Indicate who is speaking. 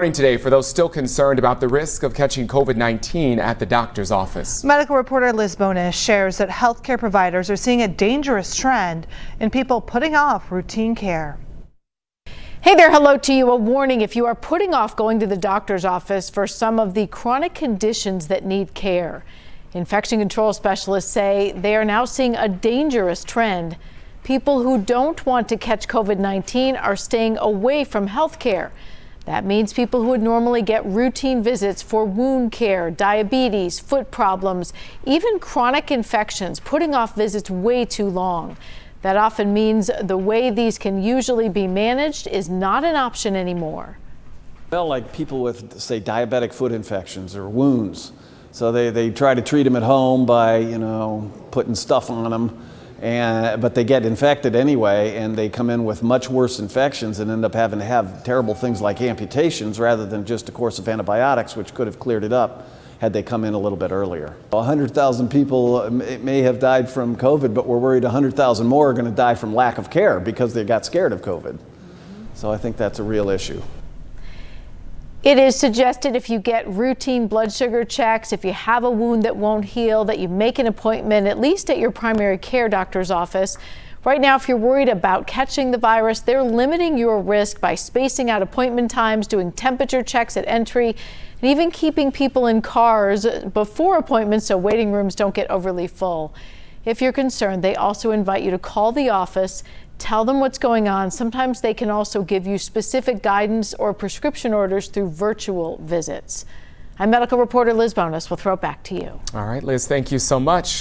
Speaker 1: Today for those still concerned about the risk of catching COVID-19 at the doctor's office.
Speaker 2: Medical reporter Liz Bonis shares that healthcare providers are seeing a dangerous trend in people putting off routine care.
Speaker 3: Hey there, hello to you. A warning if you are putting off going to the doctor's office for some of the chronic conditions that need care. Infection control specialists say they are now seeing a dangerous trend. People who don't want to catch COVID-19 are staying away from healthcare. That means people who would normally get routine visits for wound care, diabetes, foot problems, even chronic infections, putting off visits way too long. That often means the way these can usually be managed is not an option anymore.
Speaker 4: Well, like people with, say, diabetic foot infections or wounds. So they try to treat them at home by, putting stuff on them. But they get infected anyway, and they come in with much worse infections and end up having to have terrible things like amputations rather than just a course of antibiotics, which could have cleared it up had they come in a little bit earlier. 100,000 people may have died from COVID, but we're worried 100,000 more are going to die from lack of care because they got scared of COVID. So I think that's a real issue.
Speaker 3: It is suggested if you get routine blood sugar checks, if you have a wound that won't heal, that you make an appointment at least at your primary care doctor's office. Right now, if you're worried about catching the virus, they're limiting your risk by spacing out appointment times, doing temperature checks at entry, and even keeping people in cars before appointments so waiting rooms don't get overly full. If you're concerned, they also invite you to call the office, tell them what's going on. Sometimes they can also give you specific guidance or prescription orders through virtual visits. I'm medical reporter Liz Bonis. We'll throw it back to you.
Speaker 1: All right, Liz, thank you so much.